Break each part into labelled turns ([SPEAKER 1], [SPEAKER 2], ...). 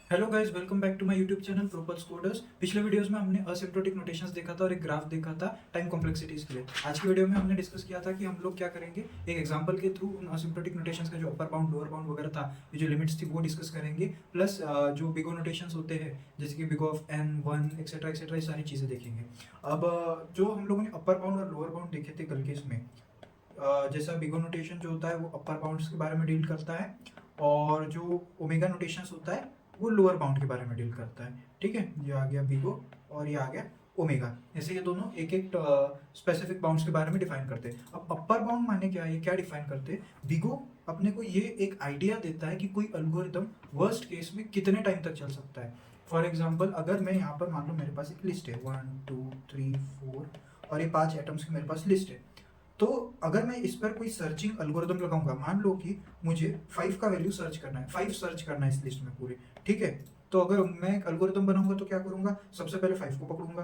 [SPEAKER 1] Hello guys, welcome back to my YouTube channel Propulse coders. पिछले videos में हमने asymptotic notations देखा था और एक ग्राफ देखा था टाइम कॉम्प्लेक्सिटीज के लिए। आज की वीडियो में हमने डिस्कस किया था कि हम लोग क्या करेंगे, एक एग्जांपल के थ्रू उन असिम्प्टोटिक नोटेशंस का जो अपर बाउंड लोअर बाउंड वगैरह था, ये जो लिमिट्स थी वो डिस्कस करेंगे। प्लस जो बिगो नोटेशंस होते हैं जैसे कि big O of N one etcetera ये सारी चीज़ें देखेंगे। अब जो हम लोगों ने अपर बाउंड और लोअर बाउंड देखे थे कल के इसमें, जैसा बिगो नोटेशन जो होता है वो अपर बाउंड्स के बारे में डील करता है, और जो ओमेगा नोटेशंस होता है वो लोअर बाउंड के बारे में डील करता है। ठीक है, ये आ गया बिगो और ये आ गया ओमेगा। ऐसे ये दोनों एक एक स्पेसिफिक बाउंड्स के बारे में डिफाइन करते हैं। अब अपर बाउंड माने क्या है, ये क्या डिफाइन करते हैं? बिगो अपने को ये एक आइडिया देता है कि कोई अल्गोरिदम वर्स्ट केस में कितने टाइम तक चल सकता है। फॉर एग्जाम्पल, अगर मैं यहाँ पर मान लो मेरे पास एक लिस्ट है 1 2 3 4 और ये 5 एटम्स की मेरे पास लिस्ट है, तो अगर मैं इस पर कोई सर्चिंग अल्गोरिदम लगाऊंगा, मान लो कि मुझे 5 का वैल्यू सर्च करना है, 5 सर्च करना है इस लिस्ट में पूरे। ठीक है, तो अगर मैं एक अल्गोरिदम बनाऊंगा तो क्या करूंगा, सबसे पहले 5 को पकड़ूंगा,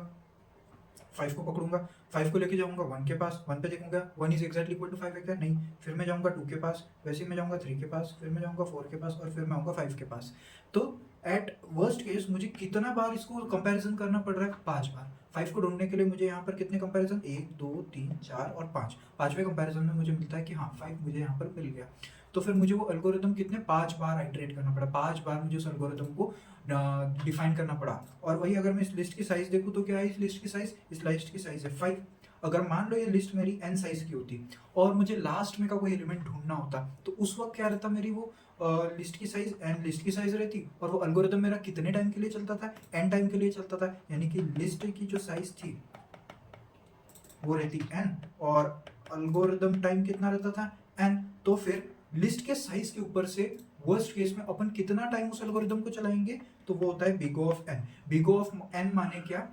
[SPEAKER 1] 5 को लेके जाऊंगा 1 के पास, 1 पे देखूंगा 1 इज एक्जैक्टली इक्वल टू 5 है क्या, नहीं। फिर मैं जाऊंगा 2 के पास, वैसे ही मैं जाऊंगा 3 के पास, फिर मैं जाऊंगा 4 के पास और फिर मैं आऊंगा 5 के पास। तो एट वर्स्ट केस मुझे कितना बार इसको कंपैरिजन करना पड़ रहा है? 5 बार। 5 को ढूंढने के लिए मुझे यहाँ पर कितने कंपैरिजन, 1 2 3 4 और 5, पांचवें कंपैरिजन में मुझे मिलता है कि हाँ 5 मुझे यहाँ पर मिल गया। तो फिर मुझे वो एल्गोरिदम कितने 5 बार आइटरेट करना पड़ा, 5 बार मुझे उस एल्गोरिदम को डिफाइन करना पड़ा। और वही अगर मैं इस लिस्ट की साइज देखूँ तो क्या है इस लिस्ट की साइज, इस लिस्ट की साइज है 5। अगर मान लो ये लिस्ट मेरी n साइज की होती और मुझे लास्ट में का कोई एलिमेंट ढूंढना होता, तो उस वक्त क्या रहता, मेरी वो लिस्ट की साइज n लिस्ट की साइज रहती, और वो एल्गोरिदम मेरा कितने टाइम के लिए चलता था, n टाइम के लिए चलता था। यानी कि लिस्ट की जो साइज थी वो रहती n, और एल्गोरिदम टाइम कितना रहता था, n। तो फिर लिस्ट के साइज के ऊपर से वर्स्ट केस में अपन कितना टाइम उस एल्गोरिदम को चलाएंगे, तो वो होता है big O of n। Big O of n माने क्या,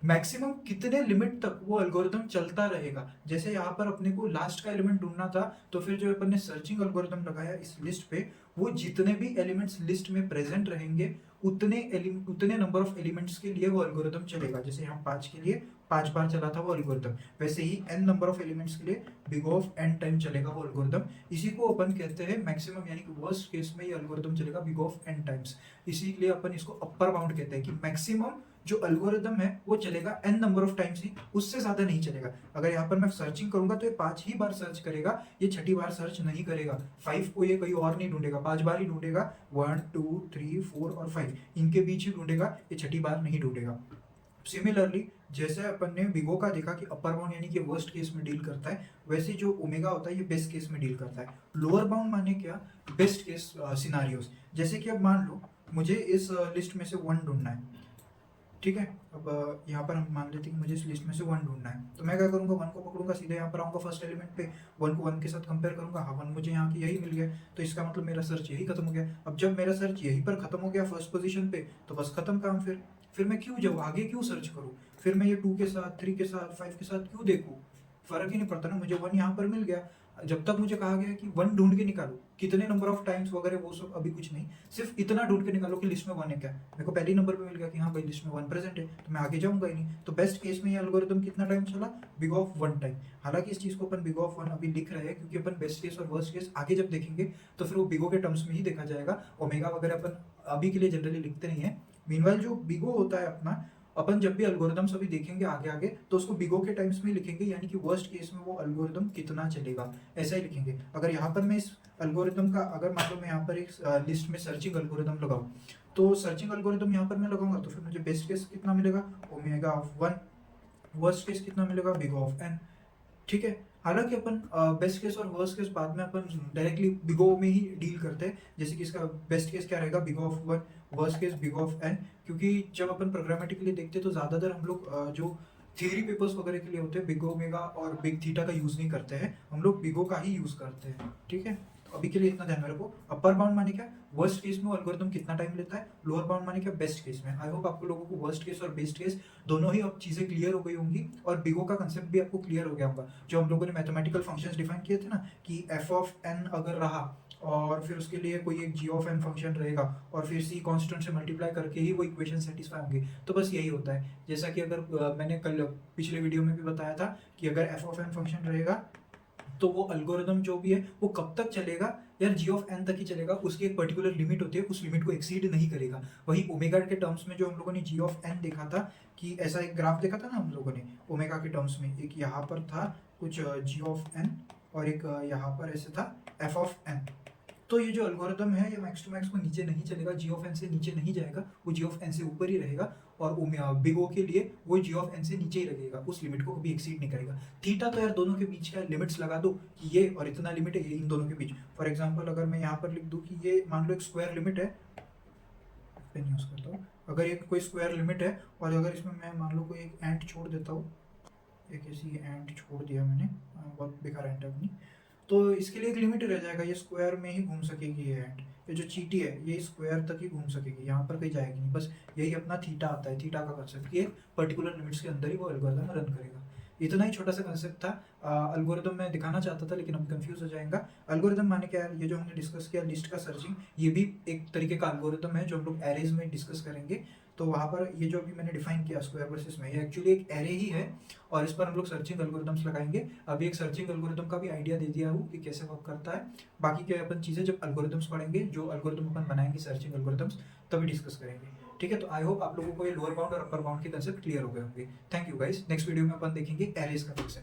[SPEAKER 1] मैक्सिमम कितने लिमिट तक वो एल्गोरिदम चलता रहेगा। जैसे यहाँ पर अपने को लास्ट का एलिमेंट ढूंढना था, तो फिर जो अपन ने सर्चिंग एल्गोरिदम लगाया इस लिस्ट पे, वो जितने भी एलिमेंट्स लिस्ट में प्रेजेंट रहेंगे उतने नंबर ऑफ एलिमेंट्स के लिए वो एल्गोरिदम चलेगा। जैसे यहाँ 5 के लिए 5 बार चला था वो एल्गोरिदम, वैसे ही n नंबर ऑफ एलिमेंट्स के लिए बिग ऑफ n टाइम चलेगा वो एल्गोरिदम। इसी को अपन कहते हैं मैक्सिमम, यानी कि वर्स्ट केस में ये एल्गोरिदम चलेगा बिग ऑफ n टाइम्स। इसीलिए अपन इसको अपर बाउंड कहते हैं कि मैक्सिमम जो एल्गोरिदम है वो चलेगा n नंबर ऑफ टाइम्स ही, उससे ज्यादा नहीं चलेगा। अगर यहाँ पर मैं सर्चिंग करूंगा तो ये 5 ही बार सर्च करेगा, ये छठी बार सर्च नहीं करेगा। 5 को ये कहीं और नहीं ढूंढेगा, 5 बार ही ढूंढेगा, 1 2 3 4 और 5 इनके बीच ही ढूंढेगा, ये छठी बार नहीं ढूंढेगा। सिमिलरली जैसे अपन ने बिगो का देखा कि अपर बाउंड यानी कि वर्स्ट केस में डील करता है, वैसे जो ओमेगा होता है ये बेस्ट केस में डील करता है। लोअर बाउंड माने क्या, बेस्ट केस सिनारियोस। जैसे कि अब मान लो मुझे इस लिस्ट में से 1 ढूंढना है। ठीक है, अब यहाँ पर हम मान लेते हैं कि मुझे इस लिस्ट में से 1 ढूंढना है, तो मैं क्या करूँगा, 1 को पकड़ूंगा, सीधे यहाँ पर आऊँगा फर्स्ट एलिमेंट पे, 1 को 1 के साथ कंपेयर करूंगा, हाँ 1 मुझे यहाँ की यही मिल गया, तो इसका मतलब मेरा सर्च यही खत्म हो गया। अब जब मेरा सर्च यहीं पर खत्म हो गया फर्स्ट पोजीशन पे, तो बस खत्म काम। फिर मैं क्यों जाऊँ आगे, क्यों सर्च करूँ? फिर मैं ये 2 के साथ 3 के साथ 5 के साथ क्यों देखूँ? फर्क ही नहीं पड़ता ना, मुझे 1 यहाँ पर मिल गया। जब तक मुझे कहा गया कि 1 ढूंढ के निकालो, कितने नंबर ऑफ टाइम्स वगैरह वो सब अभी कुछ नहीं, सिर्फ इतना ढूंढ के निकालो कि लिस्ट में 1 है क्या। मेरे को पहले नंबर पे मिल गया कि हाँ भाई लिस्ट में 1 प्रेजेंट है, तो मैं आगे जाऊंगा ही नहीं। तो बेस्ट केस में ये एल्गोरिदम कितना टाइम चला, बिग ऑफ 1 टाइम। हालांकि इस चीज को अपन बिग ऑफ 1 अभी लिख रहे हैं क्योंकि अपन बेस्ट केस और वर्स्ट केस आगे जब देखेंगे तो फिर वो बिगो के टर्म्स में ही देखा जाएगा। ओमेगा वगैरह अपन अभी के लिए जनरली लिखते नहीं है। मीनवाइल जो बिगो होता है अपना, अपन जब भी एल्गोरिदम्स अभी देखेंगे आगे आगे तो उसको बिगो के टाइम्स में लिखेंगे, यानी कि वर्स्ट केस में वो एल्गोरिदम कितना चलेगा ऐसा ही लिखेंगे। अगर यहाँ पर मैं इस एल्गोरिदम का, अगर मान लो मैं यहाँ पर एक लिस्ट में सर्चिंग एल्गोरिदम लगाऊं, तो सर्चिंग एल्गोरिदम यहाँ पर मैं लगाऊंगा तो फिर मुझे बेस्ट केस कितना मिलेगा, ओमेगा ऑफ 1। वर्स्ट केस कितना मिलेगा, बिग ऑफ n। ठीक है, हालांकि अपन बेस्ट केस और वर्स्ट केस बाद में अपन डायरेक्टली बिगो में ही डील करते हैं। जैसे कि इसका बेस्ट केस क्या रहेगा, big O of 1, worst case big O of n। क्योंकि जब अपन प्रोग्रामेटिकली देखते हैं तो ज़्यादातर हम लोग जो थियरी पेपर्स वगैरह के लिए होते हैं बिग ओमेगा और बिग थीटा का यूज़ नहीं करते हैं, हम लोग बिगो का ही यूज़ करते हैं। ठीक है, तो अभी के लिए इतना ध्यान में रखो। अपर बाउंड माने क्या, वर्स्ट केस में वो एल्गोरिथम कितना टाइम लेता है, लोअर बाउंड माने क्या, बेस्ट केस में। आई होप आपको लोगों को वर्स्ट केस और बेस्ट केस दोनों ही अब चीज़ें क्लियर हो गई होंगी, और बिगो का कंसेप्ट भी आपको क्लियर हो गया होगा। जो हम लोगों ने मैथमेटिकल फंक्शंस डिफाइन किए थे ना, कि एफ ऑफ एन अगर रहा और फिर उसके लिए कोई एक जी ऑफ एन फंक्शन रहेगा और फिर सी कांस्टेंट से मल्टीप्लाई करके ही वो इक्वेशन सेटिस्फाई होंगे, तो बस यही होता है। जैसा कि अगर मैंने कल पिछले वीडियो में भी बताया था कि अगर एफ ऑफ एन फंक्शन रहेगा तो वो एल्गोरिदम जो भी है वो कब तक चलेगा, यार जी ऑफ एन तक ही चलेगा, उसकी एक पर्टिकुलर लिमिट होती है, उस लिमिट को एक्सीड नहीं करेगा। वही ओमेगा के टर्म्स में जो हम लोगों ने जी ऑफ एन देखा था कि ऐसा एक ग्राफ देखा था ना हम लोगों ने ओमेगा के टर्म्स में, एक यहाँ पर था कुछ जी ऑफ एन और एक यहाँ पर ऐसे था एफ ऑफ एन। तो ये जो एल्गोरिदम है ये मैक्स टू मैक्स को नीचे नहीं चलेगा, जी ऑफ एन से नीचे नहीं जाएगा, वो जी ऑफ एन से ऊपर ही रहेगा। और बिग ओ के लिए वो जी ऑफ एन से नीचे ही रहेगा, उस लिमिट को कभी एक्सीड नहीं करेगा। थीटा तो यार दोनों के बीच का लिमिट्स लगा दो कि ये और इतना लिमिट है ये इन दोनों के बीच। फॉर एग्जाम्पल अगर मैं यहाँ पर लिख दूँ कि ये मान लो एक स्क्वायर लिमिट है, पेन यूज़ करता हूँ, अगर ये कोई स्क्वायर लिमिट है और अगर इसमें मैं मान लो कोई एक एंट छोड़ देता हूँ, एक ऐसी एंट छोड़ दिया मैंने, बहुत बेकार एंट है अपनी, तो इसके लिए एक लिमिट रह जाएगा, ये स्क्वायर में ही घूम सकेगी ये एंट, ये जो चीटी है ये स्क्वायर तक ही घूम सकेगी, यहाँ पर कहीं जाएगी नहीं। बस यही अपना थीटा आता है, थीटा का कंसेप्ट कि एक पर्टिकुलर लिमिट्स के अंदर ही वो एल्गोरिदम रन करेगा। इतना ही छोटा सा कंसेप्ट था। एल्गोरिदम मैं दिखाना चाहता था लेकिन अब कंफ्यूज हो जाएगा। एल्गोरिदम माने क्या है, ये जो हमने डिस्कस किया लिस्ट का सर्चिंग, ये भी एक तरीके का एल्गोरिदम है जो हम लोग एरेज में डिस्कस करेंगे। तो वहाँ पर ये जो अभी मैंने डिफाइन किया स्क्वायर वर्सेस में, ये एक्चुअली एक एरे ही है और इस पर हम लोग सर्चिंग एल्गोरिदम्स लगाएंगे। अभी एक सर्चिंग एल्गोरिदम का भी आइडिया दे दिया हूँ कि कैसे वर्क करता है। बाकी क्या अपन चीज़ें जब एल्गोरिदम्स पढ़ेंगे, जो एल्गोरिदम अपन बनाएंगे सर्चिंग एल्गोरिदम्स, तभी डिस्कस करेंगे। ठीक है, तो आई होप आप लोगों को ये लोअर बाउंड और अपर बाउंड के कंसेप्ट क्लियर हो गए होंगे। Thank you guys. Next video में अपन देखेंगे एरेज का कंसेप्ट।